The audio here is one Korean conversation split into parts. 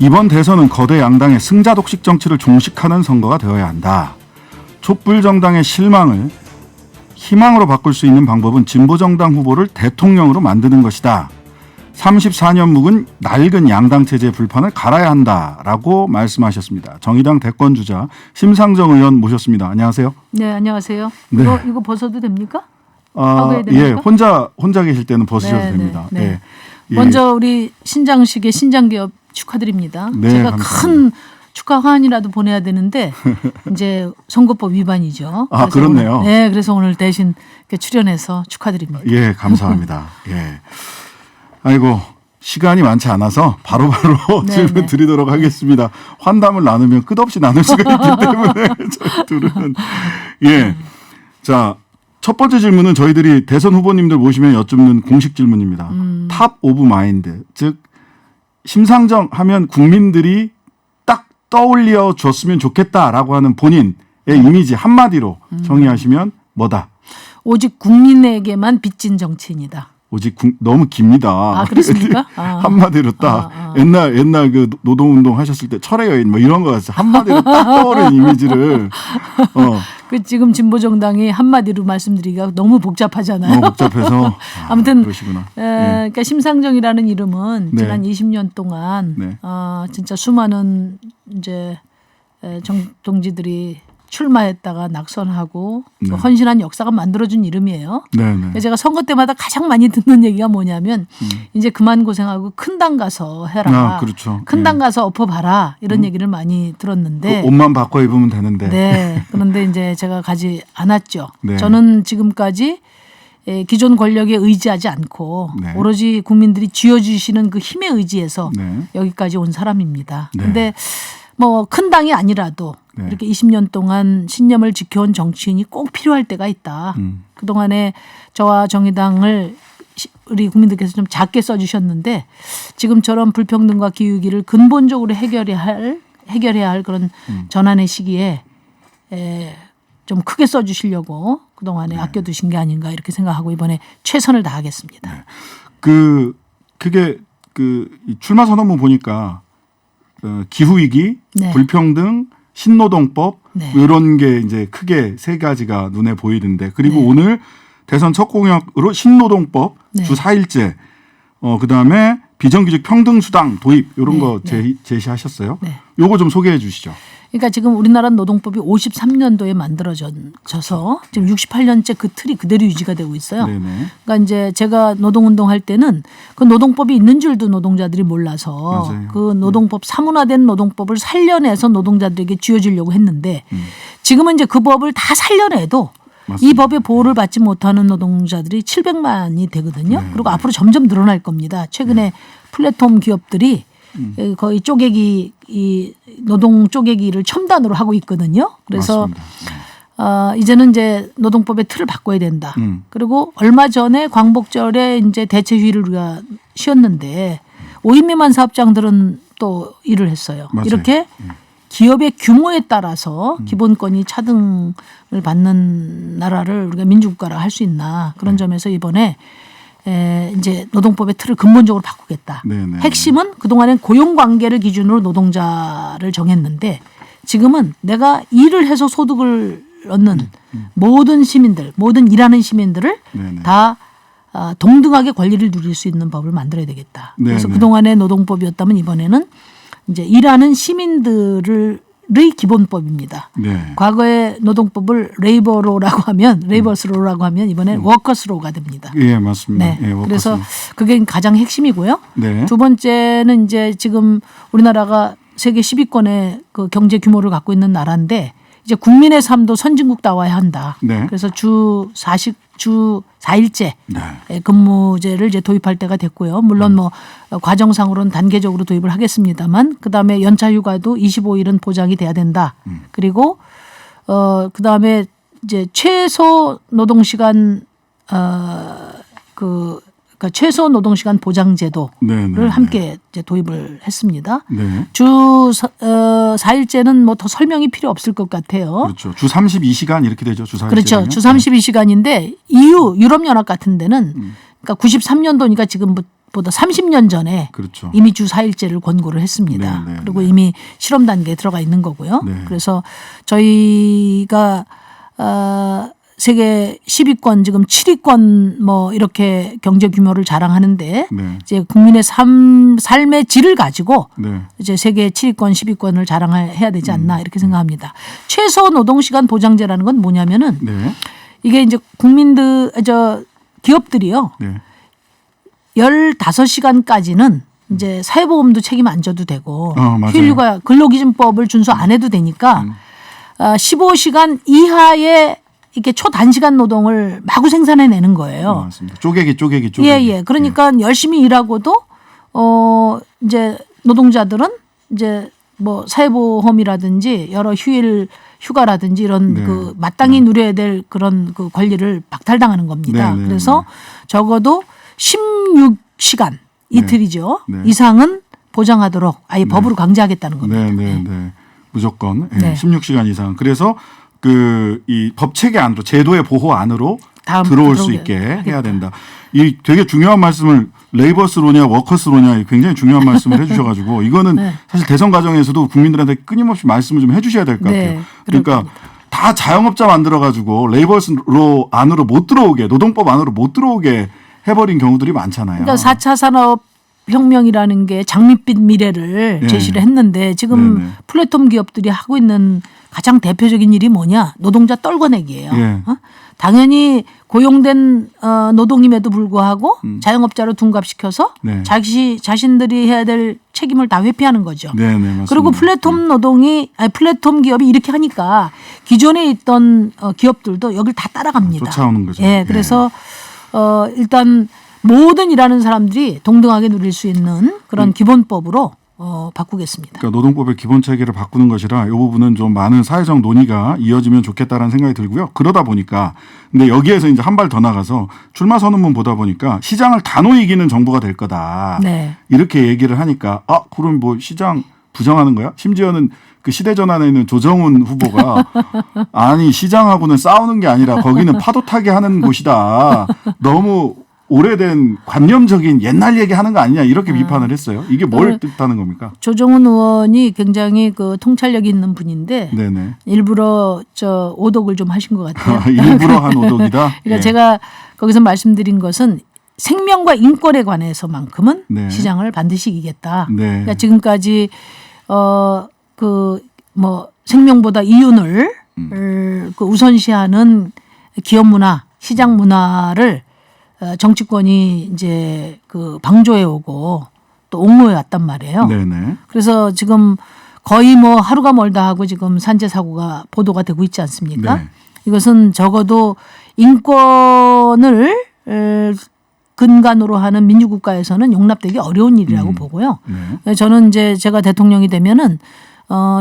이번 대선은 거대 양당의 승자 독식 정치를 종식하는 선거가 되어야 한다. 촛불 정당의 실망을 희망으로 바꿀 수 있는 방법은 진보정당 후보를 대통령으로 만드는 것이다. 34년 묵은 낡은 양당 체제의 불판을 갈아야 한다라고 말씀하셨습니다. 정의당 대권주자 심상정 의원 모셨습니다. 안녕하세요. 네, 안녕하세요. 네. 이거 벗어도 됩니까? 예, 혼자 계실 때는 벗으셔도 됩니다. 네. 예. 예. 먼저 우리 신장식의 신장기업 축하드립니다. 네, 제가 감사합니다. 큰 축하 화환이라도 보내야 되는데 이제 선거법 위반이죠. 아, 그래서 그렇네요. 오늘, 네, 그래서 오늘 대신 이렇게 출연해서 축하드립니다. 예, 감사합니다. 예. 아이고, 시간이 많지 않아서 바로바로 네, 질문 네. 드리도록 하겠습니다. 환담을 나누면 끝없이 나눌 수가 있기 때문에 저희 둘은. 예. 자, 첫 번째 질문은 저희들이 대선 후보님들 모시면 여쭙는 공식 질문입니다. 탑 오브 마인드. 즉, 심상정 하면 국민들이 딱 떠올려 줬으면 좋겠다라고 하는 본인의 이미지 한마디로 정의하시면 뭐다? 오직 국민에게만 빚진 정치인이다. 오직 너무 깁니다. 아, 그렇습니까? 아. 한마디로 딱 옛날 그 노동운동 하셨을 때 철의 여인 뭐 이런 거 같아요. 한마디로 딱 떠오르는 이미지를 그 지금 진보정당이 한마디로 말씀드리기가 너무 복잡하잖아요. 너무 복잡해서 아무튼 그러시구나. 그러니까 심상정이라는 이름은 네. 지난 20년 동안 네. 진짜 수많은 이제 동지들이 출마했다가 낙선하고 네. 헌신한 역사가 만들어준 이름이에요. 네네. 제가 선거 때마다 가장 많이 듣는 얘기가 뭐냐면 이제 그만 고생하고 큰 당 가서 해라. 아, 그렇죠. 큰 당 가서 엎어봐라. 이런 얘기를 많이 들었는데. 그 옷만 바꿔 입으면 되는데. 네. 그런데 이제 제가 가지 않았죠. 네. 저는 지금까지 기존 권력에 의지하지 않고 네. 오로지 국민들이 쥐어주시는 그 힘에 의지해서 네. 여기까지 온 사람입니다. 네. 그런데 뭐 큰 당이 아니라도 네. 이렇게 20년 동안 신념을 지켜온 정치인이 꼭 필요할 때가 있다. 그동안에 저와 정의당을 우리 국민들께서 좀 작게 써주셨는데 지금처럼 불평등과 기후위기를 근본적으로 해결해야 할 그런 전환의 시기에 좀 크게 써주시려고 그동안에 아껴두신 게 아닌가 이렇게 생각하고 이번에 최선을 다하겠습니다. 그게 이 출마 선언문 보니까 기후위기, 네. 불평등, 신노동법 네. 이런 게 이제 크게 세 가지가 눈에 보이던데 그리고 네. 오늘 대선 첫 공약으로 신노동법 네. 주 4일제 그다음에 비정규직 평등수당 도입 이런 네. 거 네. 제시하셨어요. 네. 요거 좀 소개해 주시죠. 그러니까 지금 우리나라 노동법이 53년도에 만들어져서 지금 68년째 그 틀이 그대로 유지가 되고 있어요. 네네. 그러니까 이제 제가 노동운동할 때는 그 노동법이 있는 줄도 노동자들이 몰라서 맞아요. 그 노동법 사문화된 노동법을 살려내서 노동자들에게 쥐어주려고 했는데 지금은 이제 그 법을 다 살려내도 이 맞습니다. 법의 보호를 받지 못하는 노동자들이 700만이 되거든요. 네. 그리고 앞으로 점점 늘어날 겁니다. 최근에 플랫폼 기업들이 거의 쪼개기 이 노동 쪼개기를 첨단으로 하고 있거든요. 그래서 맞습니다. 이제는 이제 노동법의 틀을 바꿔야 된다. 그리고 얼마 전에 광복절에 이제 대체 휴일을 우리가 쉬었는데 5인 미만 사업장들은 또 일을 했어요. 맞아요. 이렇게 기업의 규모에 따라서 기본권이 차등을 받는 나라를 우리가 민주국가라 할 수 있나 그런 점에서 이번에 이제 노동법의 틀을 근본적으로 바꾸겠다. 네네. 핵심은 그동안엔 고용관계를 기준으로 노동자를 정했는데 지금은 내가 일을 해서 소득을 얻는 모든 시민들, 모든 일하는 시민들을 네네. 다 동등하게 권리를 누릴 수 있는 법을 만들어야 되겠다. 그래서 네네. 그동안의 노동법이었다면 이번에는 이제 일하는 시민들의 기본법입니다. 네. 과거에 노동법을 레이버로라고 하면 레이버스로라고 하면 이번엔 워커스로가 됩니다. 예, 맞습니다. 네. 예, 그래서 워커스. 그게 가장 핵심이고요. 네. 두 번째는 이제 지금 우리나라가 세계 10위권의 그 경제 규모를 갖고 있는 나라인데 이제 국민의 삶도 선진국다워야 한다. 네. 그래서 주 4일제 네. 근무제를 이제 도입할 때가 됐고요. 물론 뭐 과정상으로는 단계적으로 도입을 하겠습니다만 그다음에 연차 휴가도 25일은 보장이 돼야 된다. 그리고 그다음에 이제 최소 노동시간 그러니까 최소 노동시간 보장제도를 네. 함께 이제 도입을 했습니다. 네. 주 4일제는 뭐 더 설명이 필요 없을 것 같아요. 그렇죠. 주 32시간 이렇게 되죠. 주 4일제면. 그렇죠. 주 32시간인데 EU 유럽연합 같은 데는 그러니까 93년도니까 지금 보다 30년 전에 그렇죠. 이미 주 4일제를 권고를 했습니다. 네, 네, 그리고 네. 이미 실험 단계에 들어가 있는 거고요. 네. 그래서 저희가 세계 10위권 지금 7위권 뭐 이렇게 경제 규모를 자랑하는데 네. 이제 국민의 삶의 질을 가지고 네. 이제 세계 7위권, 10위권을 자랑해야 되지 않나 이렇게 생각합니다. 최소 노동시간 보장제라는 건 뭐냐면은 네. 이게 이제 기업들이요. 네. 15시간까지는 이제 사회보험도 책임 안 져도 되고 맞아요. 휴일휴가 근로기준법을 준수 안 해도 되니까 15시간 이하의 이렇게 초단시간 노동을 마구 생산해내는 거예요. 맞습니다. 쪼개기. 예. 그러니까 열심히 일하고도 이제 노동자들은 이제 뭐 사회보험이라든지 여러 휴가라든지 이런 네. 그 마땅히 누려야 될 그런 그 권리를 박탈당하는 겁니다. 네, 네, 그래서 적어도 16시간 이틀이죠. 네. 이상은 보장하도록 아예 법으로 강제하겠다는 겁니다. 네. 무조건 네. 16시간 이상. 그래서 이 법 체계 안으로 제도의 보호 안으로 들어올 수 있게 해야 된다. 이 되게 중요한 말씀을 레이버스로냐 워커스로냐 굉장히 중요한 말씀을 해주셔가지고 이거는 네. 사실 대선 과정에서도 국민들한테 끊임없이 말씀을 좀 해주셔야 될 것 같아요. 네, 그러니까 다 자영업자 만들어가지고 레이버스로 안으로 못 들어오게 노동법 안으로 못 들어오게 해버린 경우들이 많잖아요. 그러니까 4차 산업혁명이라는 게 장밋빛 미래를 네. 제시를 했는데 지금 네네. 플랫폼 기업들이 하고 있는 가장 대표적인 일이 뭐냐? 노동자 떨궈내기예요. 예. 당연히 고용된 노동임에도 불구하고 자영업자로 둔갑시켜서 네. 자신들이 해야 될 책임을 다 회피하는 거죠. 네, 맞습니다. 그리고 플랫폼 기업이 이렇게 하니까 기존에 있던 기업들도 여길 다 따라갑니다. 쫓아오는 거죠. 예, 그래서 일단 모든 일하는 사람들이 동등하게 누릴 수 있는 그런 기본법으로 바꾸겠습니다. 그러니까 노동법의 기본 체계를 바꾸는 것이라 이 부분은 좀 많은 사회적 논의가 이어지면 좋겠다라는 생각이 들고요. 그러다 보니까 근데 여기에서 이제 한 발 더 나가서 출마 선언문 보다 보니까 시장을 단호히 이기는 정부가 될 거다. 네. 이렇게 얘기를 하니까 그럼 뭐 시장 부정하는 거야? 심지어는 그 시대전환에 있는 조정훈 후보가 아니 시장하고는 싸우는 게 아니라 거기는 파도 타게 하는 곳이다. 너무 오래된 관념적인 옛날 얘기하는 거 아니냐 이렇게 비판을 했어요. 이게 뭘 뜻하는 겁니까? 조정훈 의원이 굉장히 그 통찰력이 있는 분인데 네네. 일부러 오독을 좀 하신 것 같아요. 일부러 한 오독이다. 그러니까 예. 제가 거기서 말씀드린 것은 생명과 인권에 관해서만큼은 네. 시장을 반드시 이기겠다. 네. 그러니까 지금까지 생명보다 이윤을 그 우선시하는 기업 문화, 시장 문화를 정치권이 이제 그 방조해 오고 또 옹호해 왔단 말이에요. 네네. 그래서 지금 거의 뭐 하루가 멀다 하고 지금 산재 사고가 보도가 되고 있지 않습니까? 네. 이것은 적어도 인권을 근간으로 하는 민주국가에서는 용납되기 어려운 일이라고 보고요. 네. 저는 이제 제가 대통령이 되면은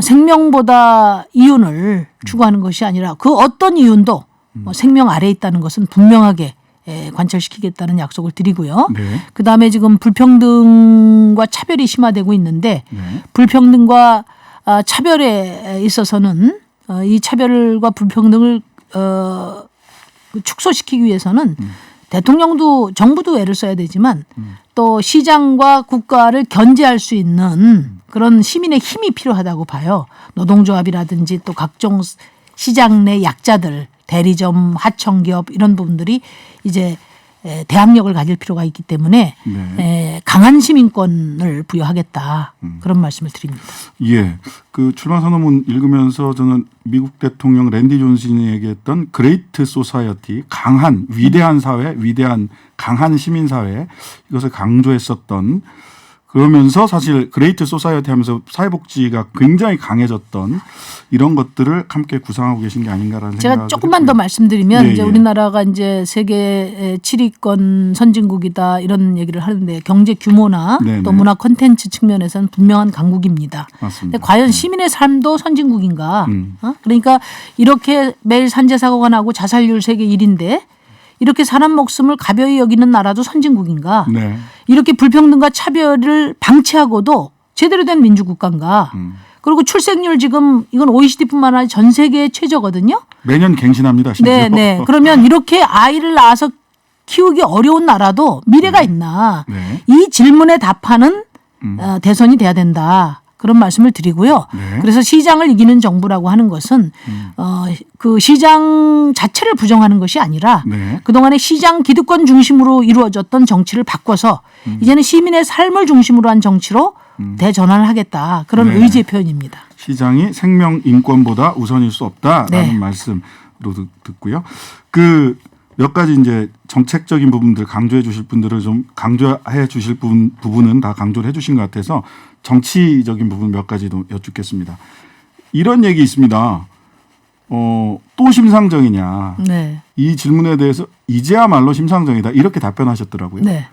생명보다 이윤을 추구하는 것이 아니라 그 어떤 이윤도 생명 아래에 있다는 것은 분명하게 관철시키겠다는 약속을 드리고요. 네. 그다음에 지금 불평등과 차별이 심화되고 있는데 네. 불평등과 차별에 있어서는 이 차별과 불평등을 축소시키기 위해서는 대통령도 정부도 애를 써야 되지만 또 시장과 국가를 견제할 수 있는 그런 시민의 힘이 필요하다고 봐요. 노동조합이라든지 또 각종 시장 내 약자들, 대리점, 하청기업 이런 부분들이 이제 대항력을 가질 필요가 있기 때문에 네. 강한 시민권을 부여하겠다. 그런 말씀을 드립니다. 예. 그 출마 선언문 읽으면서 저는 미국 대통령 랜디 존슨이 얘기했던 그레이트 소사이어티, 강한 위대한 사회, 위대한 강한 시민 사회 이것을 강조했었던 그러면서 사실 그레이트 소사이어티 하면서 사회복지가 굉장히 강해졌던 이런 것들을 함께 구상하고 계신 게 아닌가라는 제가 생각을 조금만 했고요. 더 말씀드리면 예, 이제 예. 우리나라가 이제 세계 7위권 선진국이다 이런 얘기를 하는데 경제 규모나 네네. 또 문화 콘텐츠 측면에서는 분명한 강국입니다. 맞습니다. 근데 과연 시민의 삶도 선진국인가? 음. 그러니까 이렇게 매일 산재 사고가 나고 자살률 세계 1위인데 이렇게 사람 목숨을 가벼이 여기는 나라도 선진국인가? 네. 이렇게 불평등과 차별을 방치하고도 제대로 된 민주국가인가? 그리고 출생률 지금 이건 OECD뿐만 아니라 전 세계 최저거든요. 매년 갱신합니다. 심지어. 네. 그러면 이렇게 아이를 낳아서 키우기 어려운 나라도 미래가 있나. 네. 이 질문에 답하는 대선이 돼야 된다. 그런 말씀을 드리고요. 네. 그래서 시장을 이기는 정부라고 하는 것은 그 시장 자체를 부정하는 것이 아니라 네. 그동안에 시장 기득권 중심으로 이루어졌던 정치를 바꿔서 이제는 시민의 삶을 중심으로 한 정치로 대전환을 하겠다. 그런 네. 의지의 표현입니다. 시장이 생명 인권보다 우선일 수 없다라는 네. 말씀으로 듣고요. 그 몇 가지 이제 정책적인 부분들 강조해 주실 분들을 좀 강조해 주실 부분은 다 강조를 해 주신 것 같아서 정치적인 부분 몇 가지도 여쭙겠습니다. 이런 얘기 있습니다. 또 심상정이냐. 네. 이 질문에 대해서 이제야말로 심상정이다. 이렇게 답변하셨더라고요. 네.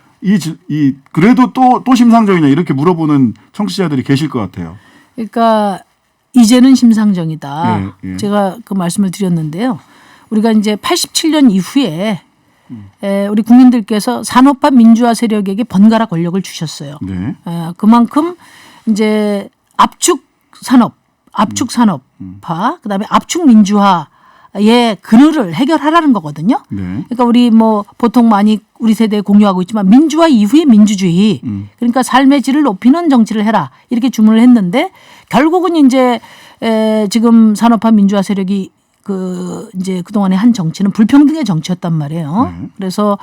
그래도 또 심상정이냐 이렇게 물어보는 청취자들이 계실 것 같아요. 그러니까 이제는 심상정이다. 예, 예. 제가 그 말씀을 드렸는데요. 우리가 이제 87년 이후에 우리 국민들께서 산업화 민주화 세력에게 번갈아 권력을 주셨어요. 네. 그만큼 이제 압축 산업화, 그다음에 압축 민주화의 그늘을 해결하라는 거거든요. 네. 그러니까 우리 뭐 보통 많이 우리 세대에 공유하고 있지만 민주화 이후의 민주주의, 그러니까 삶의 질을 높이는 정치를 해라 이렇게 주문을 했는데 결국은 이제 지금 산업화 민주화 세력이 이제 그동안에 한 정치는 불평등의 정치였단 말이에요. 그래서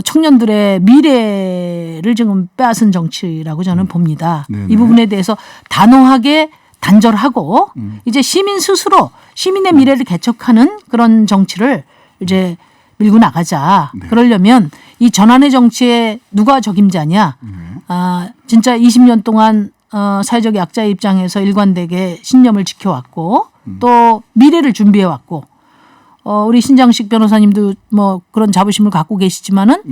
청년들의 미래를 지금 빼앗은 정치라고 저는 봅니다. 네네. 이 부분에 대해서 단호하게 단절하고 이제 시민 스스로 시민의 미래를 개척하는 그런 정치를 이제 밀고 나가자. 네. 그러려면 이 전환의 정치에 누가 적임자냐. 진짜 20년 동안 사회적 약자의 입장에서 일관되게 신념을 지켜왔고 또 미래를 준비해왔고 우리 신장식 변호사님도 뭐 그런 자부심을 갖고 계시지만은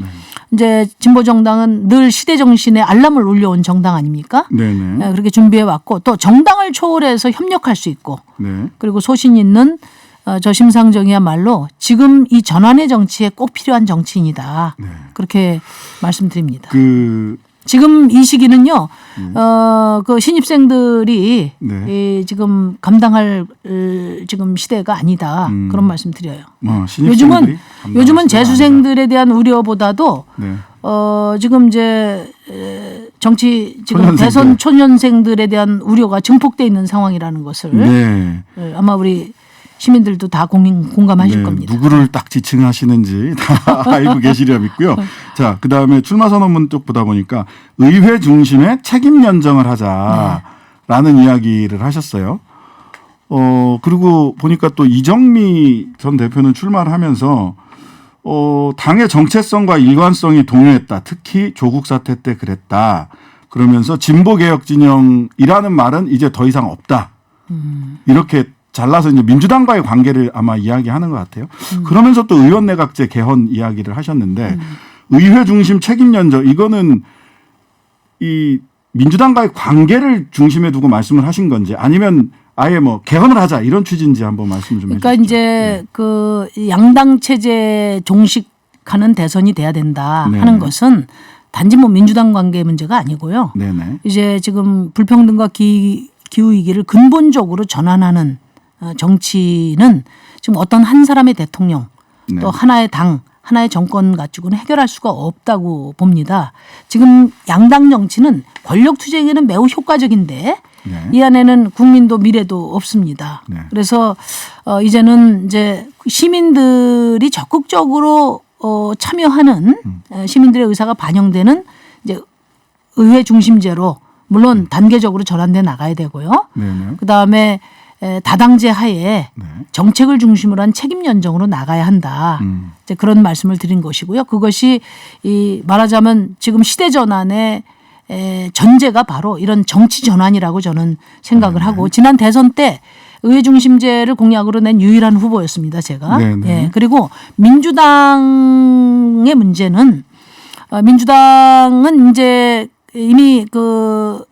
이제 진보 정당은 늘 시대 정신에 알람을 울려온 정당 아닙니까? 네네. 그렇게 준비해왔고 또 정당을 초월해서 협력할 수 있고 네. 그리고 소신 있는 저 심상정이야말로 지금 이 전환의 정치에 꼭 필요한 정치인이다. 네. 그렇게 말씀드립니다. 지금 이 시기는요, 그 신입생들이 네. 지금 감당할 지금 시대가 아니다. 그런 말씀 드려요. 요즘은 재수생들에 대한 우려보다도 네. 지금 이제 정치 지금 대선 초년생들에 대한 우려가 증폭돼 있는 상황이라는 것을 네. 아마 우리 시민들도 다 공감하실 네, 겁니다. 누구를 딱 지칭하시는지 다 알고 계시리라 믿고요. 자, 그다음에 출마 선언문 쪽 보다 보니까 의회 중심의 책임 연정을 하자라는 이야기를 하셨어요. 그리고 보니까 또 이정미 전 대표는 출마를 하면서 당의 정체성과 일관성이 동요했다. 특히 조국 사태 때 그랬다. 그러면서 진보 개혁 진영이라는 말은 이제 더 이상 없다. 이렇게 잘라서 이제 민주당과의 관계를 아마 이야기하는 것 같아요. 그러면서 또 의원 내각제 개헌 이야기를 하셨는데 의회 중심 책임 연정 이거는 이 민주당과의 관계를 중심에 두고 말씀을 하신 건지 아니면 아예 뭐 개헌을 하자 이런 취지인지 한번 말씀 좀 해주시죠. 그러니까 이제 그 양당 체제 종식하는 대선이 돼야 된다 네. 하는 것은 단지 뭐 민주당 관계 문제가 아니고요. 네네. 이제 지금 불평등과 기후 위기를 근본적으로 전환하는 정치는 지금 어떤 한 사람의 대통령 네. 또 하나의 당 하나의 정권 가지고는 해결할 수가 없다고 봅니다. 지금 양당 정치는 권력 투쟁에는 매우 효과적인데 네. 이 안에는 국민도 미래도 없습니다. 네. 그래서 이제는 이제 시민들이 적극적으로 참여하는 시민들의 의사가 반영되는 이제 의회 중심제로 물론 단계적으로 전환돼 나가야 되고요. 네네. 그다음에 다당제 하에 네. 정책을 중심으로 한 책임 연정으로 나가야 한다. 이제 그런 말씀을 드린 것이고요. 그것이 말하자면 지금 시대 전환의 전제가 바로 이런 정치 전환이라고 저는 생각을 하고 지난 대선 때 의회 중심제를 공약으로 낸 유일한 후보였습니다. 제가. 예. 그리고 민주당의 문제는 민주당은 이제 이미 그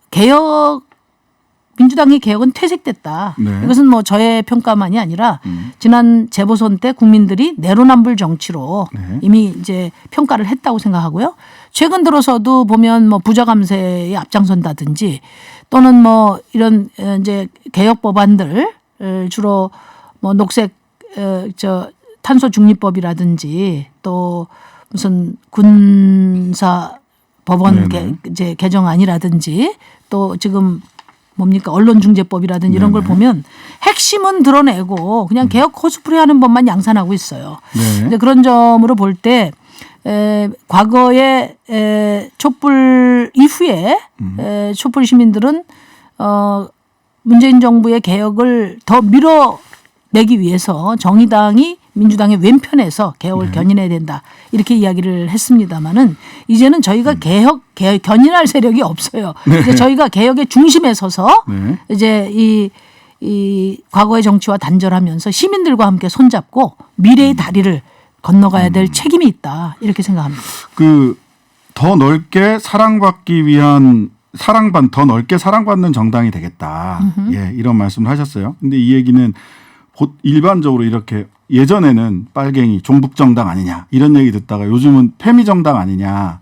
민주당의 개혁은 퇴색됐다. 네. 이것은 뭐 저의 평가만이 아니라 지난 재보선 때 국민들이 내로남불 정치로 네. 이미 이제 평가를 했다고 생각하고요. 최근 들어서도 보면 뭐 부자 감세에 앞장선다든지 또는 뭐 이런 이제 개혁 법안들 주로 뭐 녹색 탄소 중립법이라든지 또 무슨 군사 법원 네네. 이제 개정안이라든지 또 지금 뭡니까 언론중재법이라든지 이런 걸 네네. 보면 핵심은 드러내고 그냥 개혁 코스프레하는 법만 양산하고 있어요. 네. 근데 그런 점으로 볼 때 과거에 촛불 이후에 촛불 시민들은 문재인 정부의 개혁을 더 밀어내기 위해서 정의당이 민주당의 왼편에서 개혁을 견인해야 된다 이렇게 이야기를 했습니다마는 이제는 저희가 개혁 견인할 세력이 없어요. 이제 저희가 개혁의 중심에 서서 네. 이제 이 과거의 정치와 단절하면서 시민들과 함께 손잡고 미래의 다리를 건너가야 될 책임이 있다 이렇게 생각합니다. 그 더 넓게 사랑받기 위한 더 넓게 사랑받는 정당이 되겠다. 예, 이런 말씀을 하셨어요. 근데 이 얘기는 일반적으로 이렇게 예전에는 빨갱이 종북정당 아니냐 이런 얘기 듣다가 요즘은 패미정당 아니냐.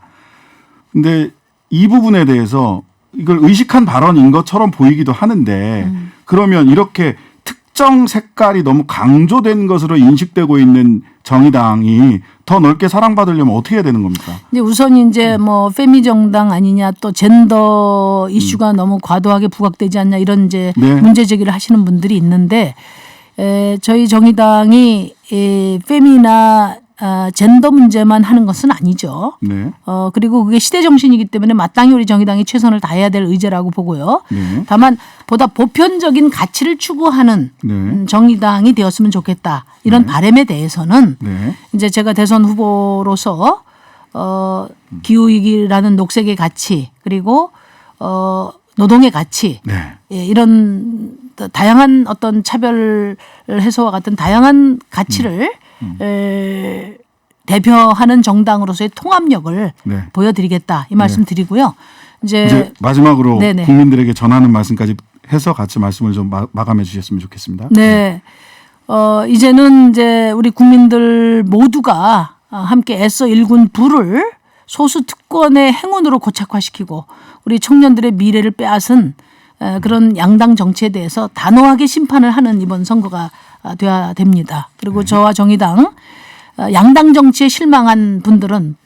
근데 이 부분에 대해서 이걸 의식한 발언인 것처럼 보이기도 하는데 그러면 이렇게 특정 색깔이 너무 강조된 것으로 인식되고 있는 정의당이 더 넓게 사랑받으려면 어떻게 해야 되는 겁니까? 이제 우선 이제 뭐 페미 정당 아니냐 또 젠더 이슈가 너무 과도하게 부각되지 않냐 이런 이제 네. 문제 제기를 하시는 분들이 있는데 저희 정의당이 페미나 젠더 문제만 하는 것은 아니죠. 네. 그리고 그게 시대 정신이기 때문에 마땅히 우리 정의당이 최선을 다해야 될 의제라고 보고요. 네. 다만 보다 보편적인 가치를 추구하는 네. 정의당이 되었으면 좋겠다. 이런 바람에 대해서는 네. 이제 제가 대선 후보로서 기후위기라는 녹색의 가치 그리고 노동의 가치 네. 예, 이런 다양한 어떤 차별 해소와 같은 다양한 가치를 대표하는 정당으로서의 통합력을 네. 보여드리겠다 이 말씀 드리고요. 이제 마지막으로 네네. 국민들에게 전하는 말씀까지 해서 같이 말씀을 좀 마감해 주셨으면 좋겠습니다. 네. 이제는 이제 우리 국민들 모두가 함께 애써 일군 부를 소수 특권의 행운으로 고착화시키고 우리 청년들의 미래를 빼앗은 그런 양당 정치에 대해서 단호하게 심판을 하는 이번 선거가 돼야 됩니다. 그리고 저와 정의당 양당 정치에 실망한 분들은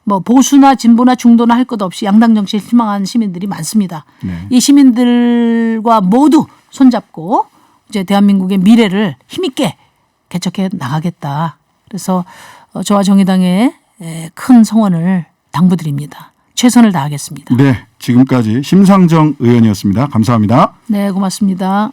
뭐 보수나 진보나 중도나 할 것 없이 양당 정치에 실망한 시민들이 많습니다. 네. 이 시민들과 모두 손잡고 이제 대한민국의 미래를 힘있게 개척해 나가겠다. 그래서 저와 정의당의 큰 성원을 당부드립니다. 최선을 다하겠습니다. 네, 지금까지 심상정 의원이었습니다. 감사합니다. 네, 고맙습니다.